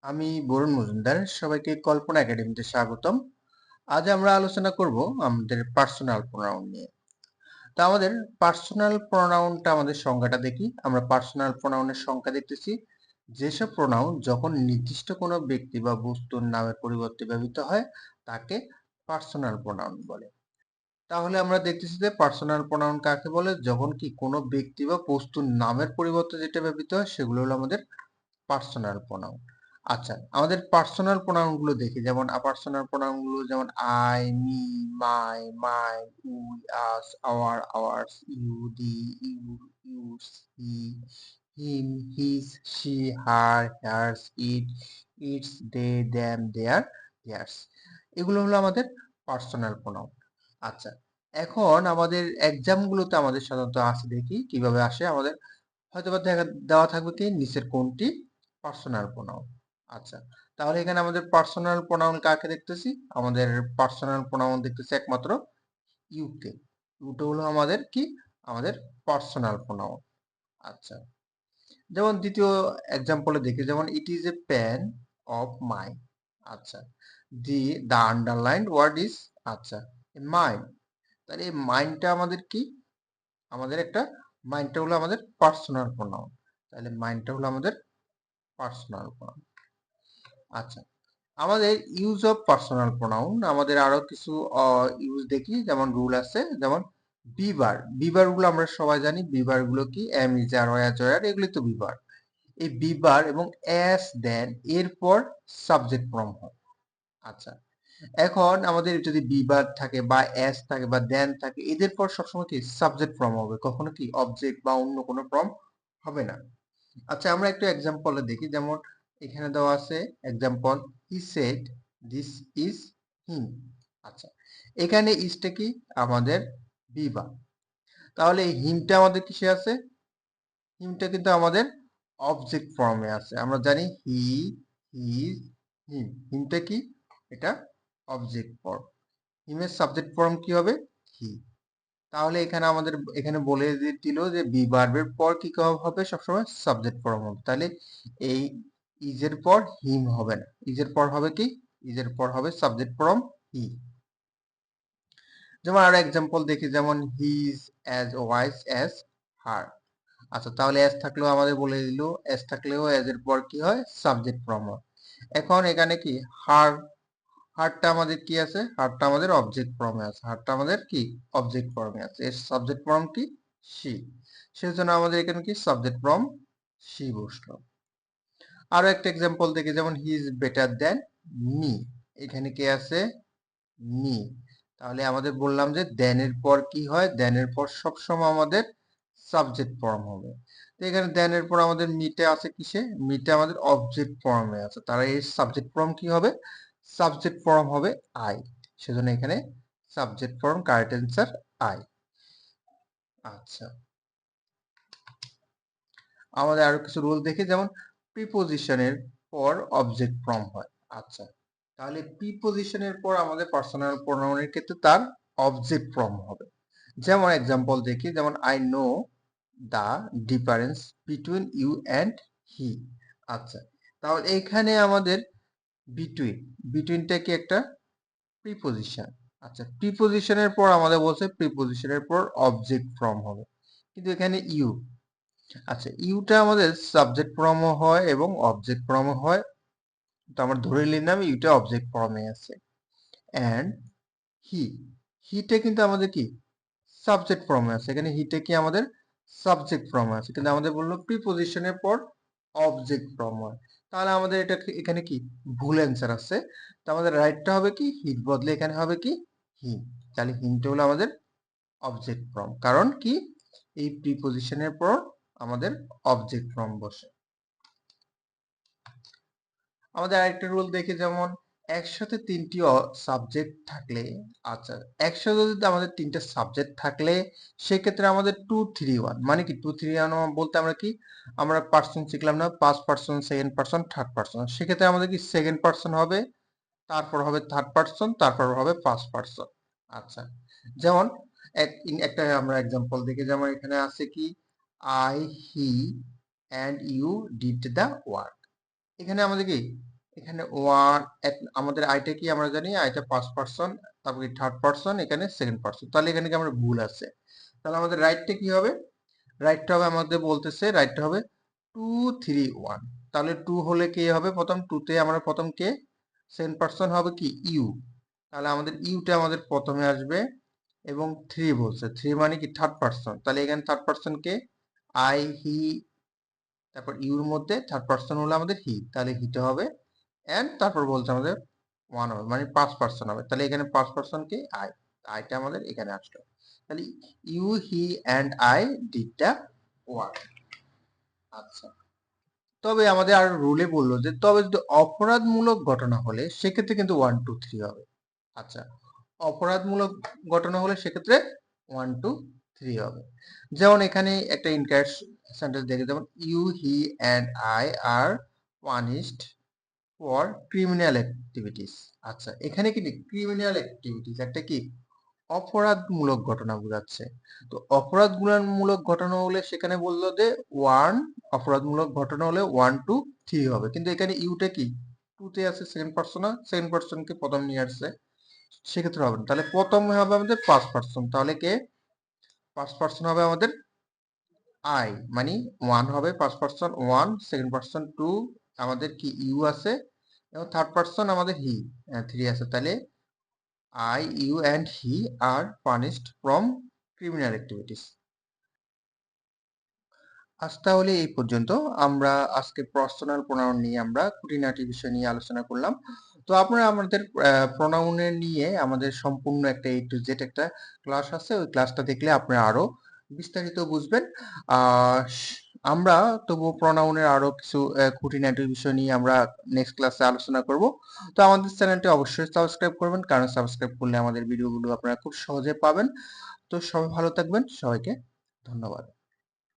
আমি বরুণ মজুমদার। সবাইকে কল্পনা একাডেমিতে স্বাগতম। আজ আমরা আলোচনা করব আমাদের পার্সোনাল প্রোনাউন নিয়ে। তো আমাদের পার্সোনাল প্রোনাউনটা আমাদের সংজ্ঞাটা দেখি। আমরা পার্সোনাল প্রোনাউনের সংজ্ঞা দেখতেছি যেসব প্রোনাউন যখন নির্দিষ্ট কোনো ব্যক্তি বা বস্তুর নামের পরিবর্তে ব্যবহৃত হয় তাকে পার্সোনাল প্রোনাউন বলে। তাহলে আমরা দেখতেছি যে পার্সোনাল প্রোনাউন কাকে বলে, যখন কি কোনো ব্যক্তি বা বস্তুর নামের পরিবর্তে যেটা ব্যবহৃত হয় সেগুলো হলো আমাদের পার্সোনাল প্রোনাউন। আচ্ছা, আমাদের পার্সোনাল প্রোনাউন গুলো দেখি। যেমন পার্সোনাল প্রোনাউন গুলো যেমন I, me, my, mine, we, us, our, ours, you, thee, your, yours, he, him, his, she, her, hers, it, its, they, them, their, theirs. এগুলো হলো আমাদের পার্সোনাল প্রোনাউন। আচ্ছা, এখন আমাদের এক্সাম গুলোতে আমাদের সাধারণত আসে, দেখি কিভাবে আসে। আমাদের হয়তোবা দেওয়া থাকবে কি নিচের কোনটি পার্সোনাল প্রোনাউন। আচ্ছা, তাহলে এখানে আমাদের পার্সোনাল প্রোনাউন কাকে দেখতেছি? আমাদের পার্সোনাল প্রোনাউন দেখতেছি একমাত্র ইউকে। ইউটা হলো আমাদের কি? আমাদের পার্সোনাল প্রোনাউন। আচ্ছা, যেমন দ্বিতীয় এক্সাম্পলে দেখি, যেমন it is a pen of mind. আচ্ছা, দ্য আন্ডারলাইন্ড ওয়ার্ড ইজ, আচ্ছা, মাইন্ড। তাহলে এই মাইন্ডটা আমাদের কি? আমাদের একটা, মাইন্ডটা হলো আমাদের পার্সোনাল প্রোনাউন। তাহলে মাইন্ডটা হলো আমাদের পার্সোনাল প্রোনাউন। আচ্ছা, আমাদের ইউজ অফ পার্সোনাল প্রোনাউন, আমাদের আরো কিছু ইউজ দেখি। যেমন রুল আছে, যেমন বিবার। বিবার গুলো আমরা সবাই জানি। বিবার গুলো কি? এম, ইজ, আর, ওয়ার, জয়ার, এগুলি তো বিবার। এই বিবার এবং এস, দেন, এরপর সাবজেক্ট ফর্ম হয়। আচ্ছা, এখন আমাদের যদি বিবার থাকে বা এস থাকে বা দেন থাকে, এদের পর সবসময় কি সাবজেক্ট ফর্ম হবে, কখনো কি অবজেক্ট বা অন্য কোনো ফর্ম হবে না। আচ্ছা, আমরা একটু এক্সাম্পলে দেখি। যেমন এখানে দেওয়া আছে example, he said this is him. আচ্ছা, এখানে ইজটা কি? আমাদের বিবা। তাহলে এই হিমটা আমাদের কিসে আছে? হিমটা কিন্তু আমাদের অবজেক্ট ফর্মে আছে। আমরা জানি হি, হিজ, হিম। হিমটা কি? এটা অবজেক্ট ফর্ম। হিমের সাবজেক্ট ফর্ম কি হবে? হি। তাহলে এখানে আমাদের এখানে বলে দিল যে বি ভার্বের পর কি হবে? সবসময় সাবজেক্ট ফর্ম হবে। তাহলে এই ইজের পর হিম হবে না, ইজের পর হবে কি? ইজের পর হবে সাবজেক্ট ফর্ম হি। যেমন আরো এক্সাম্পল দেখি, যেমন he is as wise as her. আচ্ছা, তাহলে এস থাকলেও আমাদের বলে দিল, এস থাকলেও এজ এর পর কি হয়? সাবজেক্ট ফর্ম হয়। এখন এখানে কি হার, হারটা আমাদের কি আছে? হারটা আমাদের অবজেক্ট ফর্মে আছে। হারটা আমাদের কি? অবজেক্ট ফর্মে আছে। এর সাবজেক্ট ফর্ম কি? শি। সেজন্য আমাদের এখানে কি সাবজেক্ট ফর্ম শি বসলো। আরো একটা এক্সাম্পল দেখি, যেমন he is better than me. এখানে কে আছে? মি। তাহলে আমাদের বললাম যে দেন এর পর কি হয়? দেন এর পর সবসময় আমাদের সাবজেক্ট ফর্ম হবে। তো এখানে দেন এর পর আমাদের মিটে আছে কিসে? মিটে আমাদের অবজেক্ট ফর্মে আছে। তাহলে এর সাবজেক্ট ফর্ম কি হবে? সাবজেক্ট ফর্ম হবে আই। সেজন্য এখানে subject form, correct answer I. আচ্ছা, আমাদের আরো কিছু রুল দেখি। যেমন প্রিপোজিশনের পর অবজেক্ট ফর্ম হয়। আচ্ছা, তাহলে প্রিপোজিশনের পর আমাদের পার্সোনাল প্রোনাউনের ক্ষেত্রে তার অবজেক্ট ফর্ম হবে। যেমন এক্সাম্পল দেখি, যেমন I know the difference between you and he. আচ্ছা, তাহলে এখানে আমাদের বিটুইন, বিটুইনটা কি একটা প্রিপোজিশন। আচ্ছা, প্রিপোজিশনের পর আমাদের বলছে প্রিপোজিশনের পর অবজেক্ট ফর্ম হবে, কিন্তু এখানে ইউ। আচ্ছা, ইউটা আমাদের সাবজেক্ট ফর্মও হয় এবং অবজেক্ট ফর্মও হয়। তো আমরা ধরে নিলাম ইউটা অবজেক্ট ফর্মে আছে। অ্যান্ড হি, হিটা কিন্তু আমাদের কি সাবজেক্ট ফর্মে আছে। এখানে হিটা কি আমাদের সাবজেক্ট ফর্মে আছে, কিন্তু আমাদের বললো প্রিপোজিশনের পর অবজেক্ট ফর্ম হয়। তাহলে আমাদের এটা এখানে কি ভুল অ্যান্সার আছে। তো আমাদের রাইটটা হবে কি? হিট বদলে এখানে হবে কি হি। তাহলে হিমটা হলো আমাদের অবজেক্ট ফর্ম, কারণ কি এই প্রিপোজিশনের পর আমাদের অবজেক্ট ফর্ম বসে। আমাদের আরেকটা রুল দেখি, যেমন একসাথে তিনটি সাবজেক্ট থাকলে, আচ্ছা, একসাথে যদি আমাদের তিনটা সাবজেক্ট থাকলে সেক্ষেত্রে আমাদের 2-3-1 মানে কি 2-3-1 বলতে আমরা কি, আমরা পার্সন শিখলাম না? First person, second person, third person. সেক্ষেত্রে আমাদের কি সেকেন্ড পার্সন হবে, তারপর হবে থার্ড পার্সন, তারপর হবে ফার্স্ট পার্সন। আচ্ছা, যেমন একটা আমরা এক্সাম্পল দেখি। যেমন এখানে আছে কি I, he and you did the work. এখানে আমাদের কি এখানে ওয়ান, আমাদের আইটা কি আমরা জানি, আইটা ফার্স্ট পারসন, তারপরে থার্ড পারসন, এখানে সেকেন্ড পারসন। তাহলে এখানে কি আমরা ভুল আছে? তাহলে আমাদের রাইটটা কি হবে? রাইটটা হবে, আমাদের বলতেছে রাইটটা হবে 2 3 1। তাহলে 2 হলে কে হবে? প্রথম 2 তে আমরা প্রথম কে? সেকেন্ড পারসন হবে কি ইউ। তাহলে আমাদের ইউটা আমাদের প্রথমে আসবে, এবং 3 বলছে, 3 মানে কি থার্ড পারসন। তাহলে এখানে থার্ড পারসন কে? আই, হি, তারপর ইউর মধ্যে থার্ড পারসন হলো আমাদের হি, তাহলে হিতে হবে। এন্ড তারপর বলছে আমাদের 1 হবে, মানে 5 পারসন হবে। তাহলে এখানে 5 পারসন কে? আই, আইটা আমাদের এখানে আসলো। তাহলে you, he and I did the work. আচ্ছা, তবে আমাদের আর রুলে বললো যে তবে যদি অপরাধমূলক ঘটনা হলে সেক্ষেত্রে কিন্তু 1 2 3 হবে। আচ্ছা, অপরাধমূলক ঘটনা হলে সেক্ষেত্রে 1 2 3 হবে। যেমন এখানে একটা ইনকারেক্ট সেন্টেন্স দেখে, যেমন you, he and I are punished for criminal activities. আচ্ছা, এখানে কি ক্রিমিনাল অ্যাক্টিভিটিস একটা কি অপরাধমূলক ঘটনা বোঝাচ্ছে। তো অপরাধমূলক ঘটনা হলে সেখানে বললো যে ওয়ান, অপরাধমূলক ঘটনা হলে 1 2 3 হবে। কিন্তু এখানে ইউটা কি 2 তে আছে, সেকেন্ড পারসন, সেকেন্ড পারসনকে প্রথম নিয়ে আসছে, সেক্ষেত্রে হবে না। তাহলে প্রথমে হবে আমাদের 5 পারসন। তাহলে কে? 5 পারসন হবে আমাদের আই, মানে 1 হবে 5 পারসন 1, সেকেন্ড পারসন 2, আমাদের কি ইউ আছে, এবং থার্ড পারসন আমাদের হি 3 আছে। তাহলে I, you and he are punished from criminal activities. আজ তাহলে এই পর্যন্ত। আমরা আজকে পার্সোনাল প্রোনাউন নিয়ে আমরা খুঁটিনাটি বিষয় নিয়ে আলোচনা করলাম। তো আপনারা আমাদের প্রোনাউনের নিয়ে আমাদের সম্পূর্ণ একটা A to Z একটা ক্লাস আছে, ওই ক্লাসটা দেখলে আপনারা আরো বিস্তারিত বুঝবেন। আহ আমরা তবু প্রোনাউনের আরো কিছু খুঁটিনাটি বিষয় নিয়ে আমরা নেক্সট ক্লাসে আলোচনা করব। তো আমাদের চ্যানেলটি অবশ্যই সাবস্ক্রাইব করবেন, কারণ সাবস্ক্রাইব করলে আমাদের ভিডিওগুলো আপনারা খুব সহজে পাবেন। তো সবাই ভালো থাকবেন, সবাইকে ধন্যবাদ।